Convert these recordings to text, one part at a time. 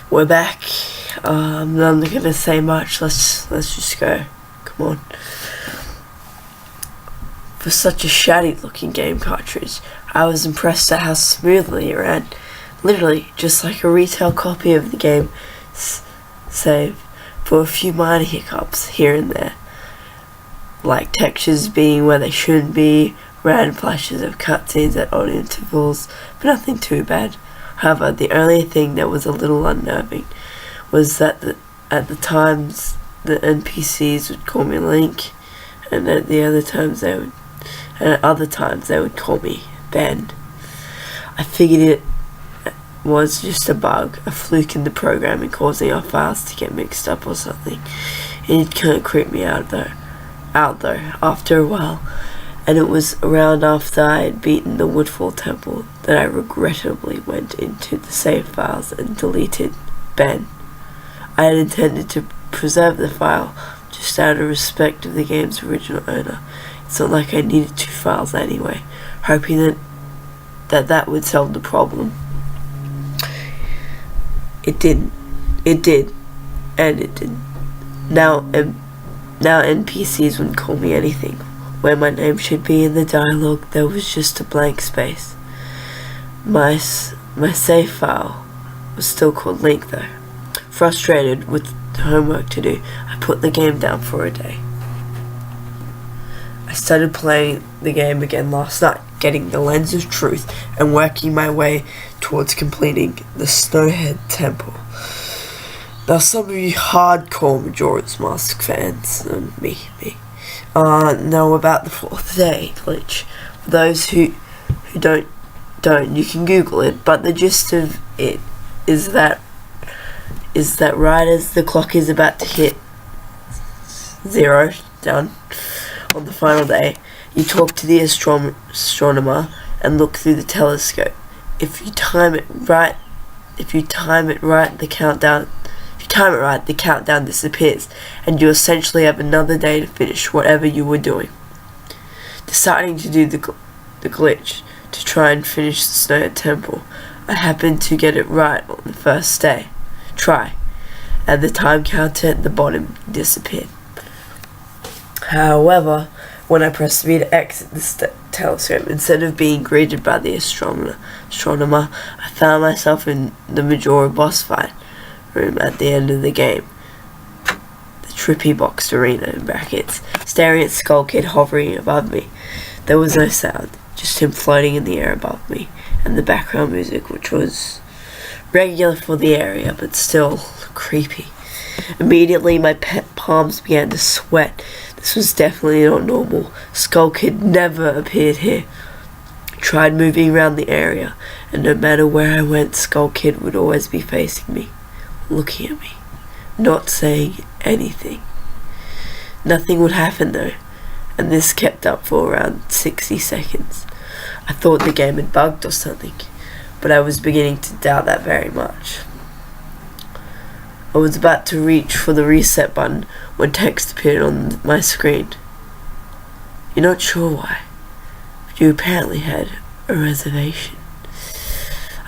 We're back. I'm not gonna say much. Let's just go. Come on. For such a shabby looking game cartridge, I was impressed at how smoothly it ran. Literally, just like a retail copy of the game, save for a few minor hiccups here and there, like textures being where they shouldn't be, random flashes of cutscenes at odd intervals, but nothing too bad. However, the only thing that was a little unnerving was that at the times the NPCs would call me Link, and at other times they would call me Ben. I figured it was just a bug, a fluke in the programming causing our files to get mixed up or something. It kind of creeped me out though after a while, and it was around after I had beaten the Woodfall Temple that I regrettably went into the save files and deleted Ben. I had intended to preserve the file just out of respect of the game's original owner. It's not like I needed 2 files anyway, hoping that would solve the problem. It didn't. It did, and it didn't. Now NPCs wouldn't call me anything. Where my name should be in the dialogue, there was just a blank space. My save file was still called Link though. Frustrated with homework to do, I put the game down for a day. I started playing the game again last night, getting the Lens of Truth and working my way towards completing the Snowhead Temple. Now some of you hardcore Majora's Mask fans, and me, know about the 4th day glitch. For those who don't, you can Google it, but the gist of it is that right as the clock is about to hit 0 done on the final day, you talk to the astronomer and look through the telescope. If you time it right, the countdown disappears, and you essentially have another day to finish whatever you were doing. Deciding to do the glitch to try and finish the Snowhead Temple, I happened to get it right on the first day. Try, and the time counter at the bottom disappeared. However, when I pressed B to exit the telescope, instead of being greeted by the astronomer, I found myself in the Majora boss fight room at the end of the game. The trippy boxed arena in brackets, staring at Skull Kid hovering above me. There was no sound, just him floating in the air above me, and the background music, which was regular for the area, but still creepy. Immediately my palms began to sweat. This was definitely not normal. Skull Kid never appeared here. I tried moving around the area, and no matter where I went, Skull Kid would always be facing me, looking at me, not saying anything. Nothing would happen though, and this kept up for around 60 seconds. I thought the game had bugged or something, but I was beginning to doubt that very much. I was about to reach for the reset button when text appeared on my screen. You're not sure why, but you apparently had a reservation.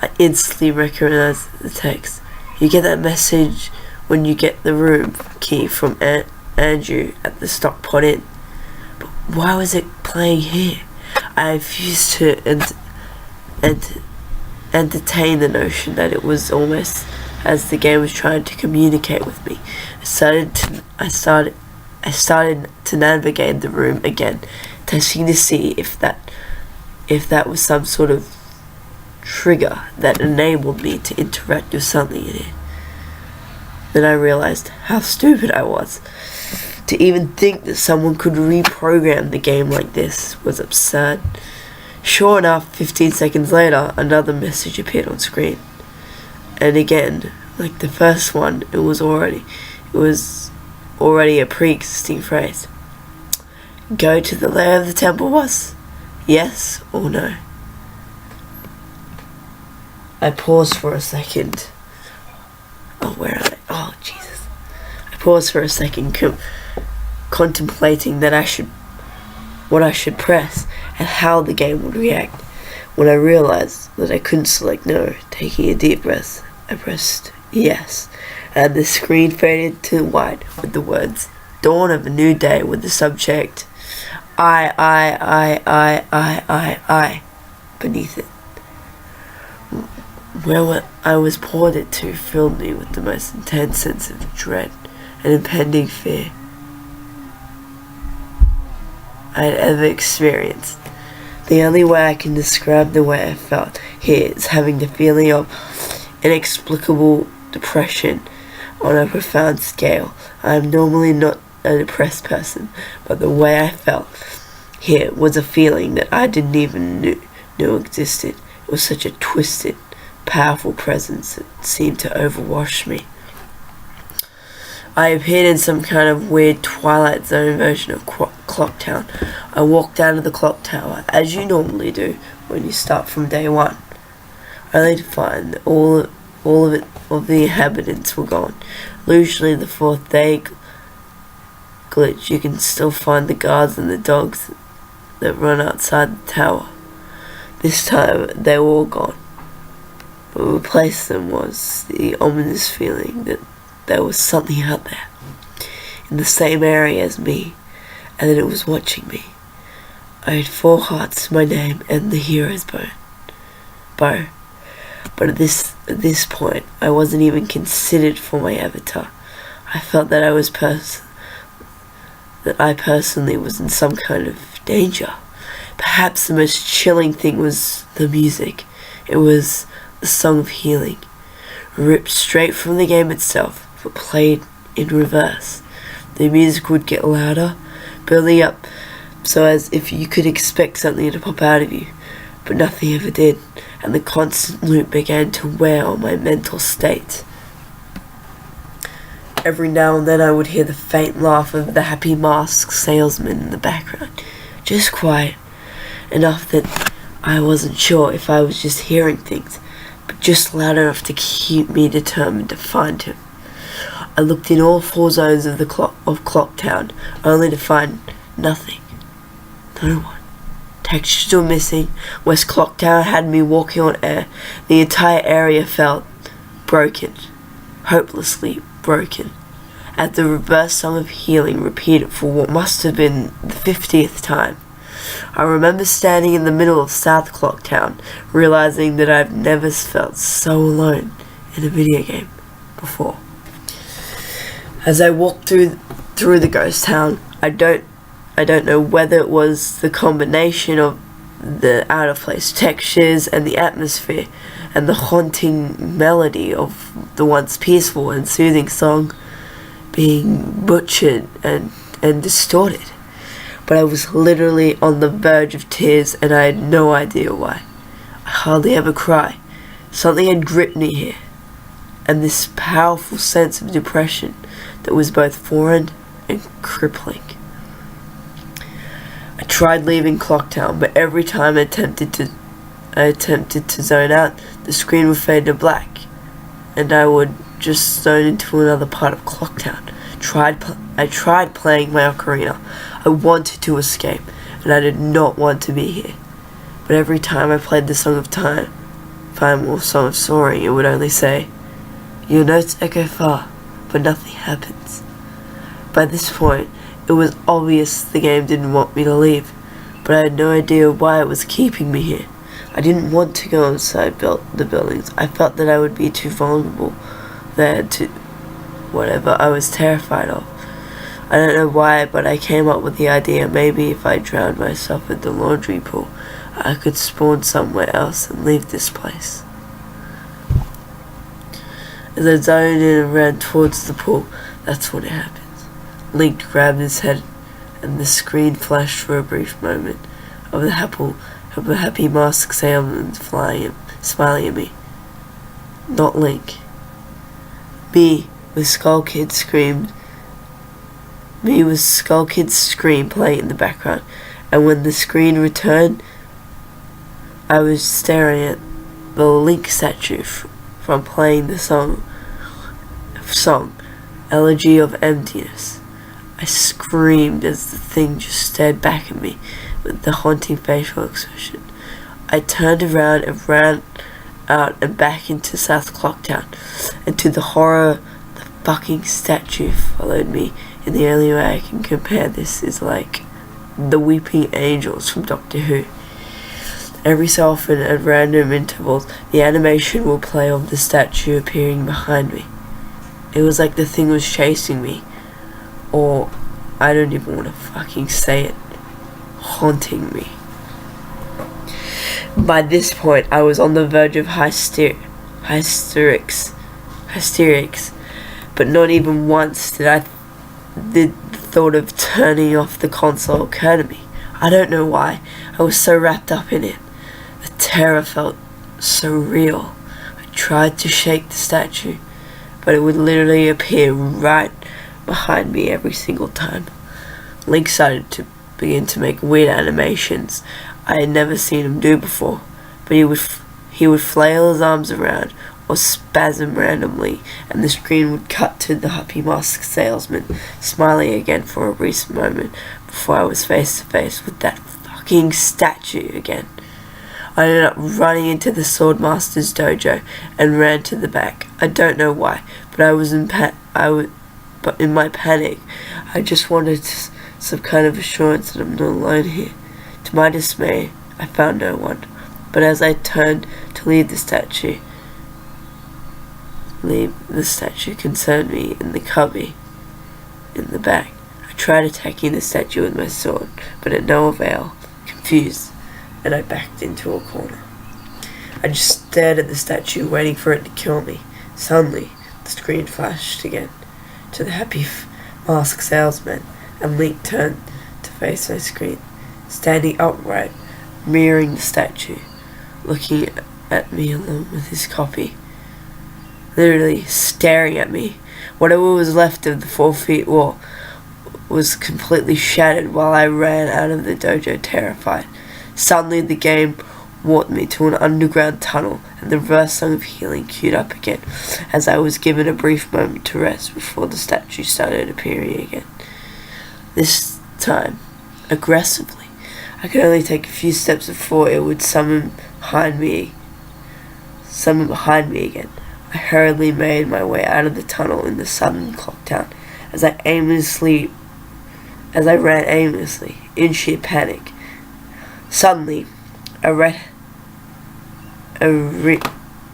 I instantly recognized the text. You get that message when you get the room key from Andrew at the Stockpot Inn. But why was it playing here? I refused to entertain the notion that it was almost as the game was trying to communicate with me. I started to navigate the room again, testing to see if that was some sort of trigger that enabled me to interact with something in it. Then I realized how stupid I was. To even think that someone could reprogram the game like this was absurd. Sure enough, 15 seconds later, another message appeared on screen. And again, like the first one, it was already a pre-existing phrase. Go to the lair of the temple boss? Yes or no? I paused for a second. Oh, where are they? Oh, Jesus. I paused for a second, contemplating what I should press and how the game would react. When I realized that I couldn't select no, taking a deep breath, I pressed Yes, and the screen faded to white with the words "Dawn of a New Day" with the subject I beneath it. Where I was ported to filled me with the most intense sense of dread and impending fear I had ever experienced. The only way I can describe the way I felt here is having the feeling of inexplicable depression on a profound scale. I am normally not a depressed person, but the way I felt here was a feeling that I didn't even know existed. It was such a twisted, powerful presence that seemed to overwash me. I appeared in some kind of weird Twilight Zone version of Clock Town. I walked down to the clock tower, as you normally do when you start from day one, only to find that all of the inhabitants were gone. Usually the fourth day glitch, you can still find the guards and the dogs that run outside the tower. This time they were all gone. But what replaced them was the ominous feeling that there was something out there, in the same area as me, and that it was watching me. I had 4 hearts to my name and the hero's bow. But at this point, I wasn't even considered for my avatar. I felt that I personally was in some kind of danger. Perhaps the most chilling thing was the music. It was the song of healing, ripped straight from the game itself, but played in reverse. The music would get louder, building up so as if you could expect something to pop out of you, but nothing ever did, and the constant loop began to wear on my mental state. Every now and then I would hear the faint laugh of the happy masked salesman in the background, just quiet enough that I wasn't sure if I was just hearing things, but just loud enough to keep me determined to find him. I looked in all 4 zones of Clock Town, only to find nothing. No one. Textures were missing. West Clock Town had me walking on air. The entire area felt broken, hopelessly broken, as the reverse song of healing repeated for what must have been the 50th time. I remember standing in the middle of South Clock Town, realizing that I've never felt so alone in a video game before. As I walked through the ghost town, I don't know whether it was the combination of the out-of-place textures and the atmosphere and the haunting melody of the once peaceful and soothing song being butchered and distorted. But I was literally on the verge of tears, and I had no idea why. I hardly ever cry. Something had gripped me here, and this powerful sense of depression that was both foreign and crippling. I tried leaving Clocktown, but every time I attempted to zone out, the screen would fade to black, and I would just zone into another part of Clocktown. I tried playing my ocarina. I wanted to escape, and I did not want to be here. But every time I played the Song of Time or Song of Soaring, it would only say, "Your notes echo far, but nothing happens." By this point, it was obvious the game didn't want me to leave, but I had no idea why it was keeping me here. I didn't want to go inside the buildings. I felt that I would be too vulnerable there to whatever I was terrified of. I don't know why, but I came up with the idea maybe if I drowned myself at the laundry pool, I could spawn somewhere else and leave this place. As I zoned in and ran towards the pool, that's when it happened. Link grabbed his head, and the screen flashed for a brief moment of the happy masked salesman smiling at me. Not Link. Me with Skull Kid's scream playing in the background, and when the screen returned, I was staring at the Link statue from playing the song Elegy of Emptiness. I screamed as the thing just stared back at me with the haunting facial expression. I turned around and ran out and back into South Clocktown, and to the horror, the fucking statue followed me. And the only way I can compare this is like the weeping angels from Doctor Who. Every so often, at random intervals, the animation will play of the statue appearing behind me. It was like the thing was chasing me, or I don't even want to fucking say it, haunting me. By this point, I was on the verge of hysterics, but not even once did the thought of turning off the console occur to me. I don't know why. I was so wrapped up in it. The terror felt so real. I tried to shake the statue, but it would literally appear right behind me every single time. Link started to begin to make weird animations I had never seen him do before, but he would flail his arms around or spasm randomly, and the screen would cut to the Happy Mask salesman smiling again for a brief moment before I was face to face with that fucking statue again. I ended up running into the Swordmaster's dojo and ran to the back. I don't know why, but in my panic, I just wanted some kind of assurance that I'm not alone here. To my dismay, I found no one. But as I turned to leave the statue concerned me in the cubby in the back. I tried attacking the statue with my sword, but at no avail. Confused, and I backed into a corner. I just stared at the statue, waiting for it to kill me. Suddenly, the screen flashed again to the Happy Mask salesman, and Link turned to face my screen, standing upright, mirroring the statue, looking at me along with his copy, literally staring at me. Whatever was left of the 4 feet wall was completely shattered while I ran out of the dojo terrified. Suddenly the game walked me to an underground tunnel, and the reverse song of healing queued up again as I was given a brief moment to rest before the statue started appearing again. This time, aggressively. I could only take a few steps before it would summon behind me again. I hurriedly made my way out of the tunnel in the sudden clock town as I ran aimlessly in sheer panic. Suddenly, a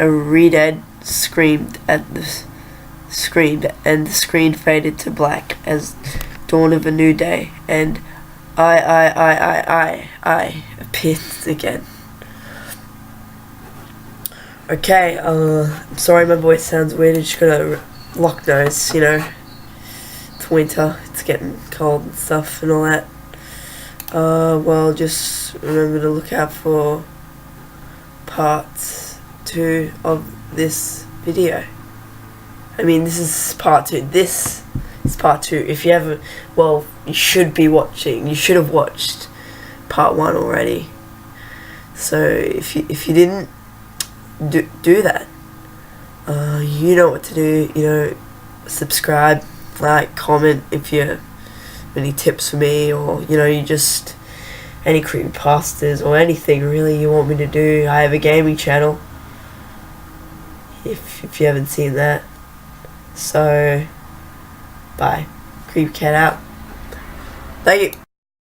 redhead screamed, and the screen faded to black as dawn of a new day, and I appeared again. Okay, I'm sorry my voice sounds weird. I just got a locked nose, you know. It's winter, it's getting cold and stuff and all that. Well, just remember to look out for part 2 of this video. I mean, this is part 2. This is part 2. If you haven't, well, you should have watched part 1 already. So if you didn't do that, you know what to do. You know, subscribe, like, comment if you have any tips for me, or you know, you just any creepypastas or anything really you want me to do. I have a gaming channel if you haven't seen that. So bye. Creepy cat out. Thank you.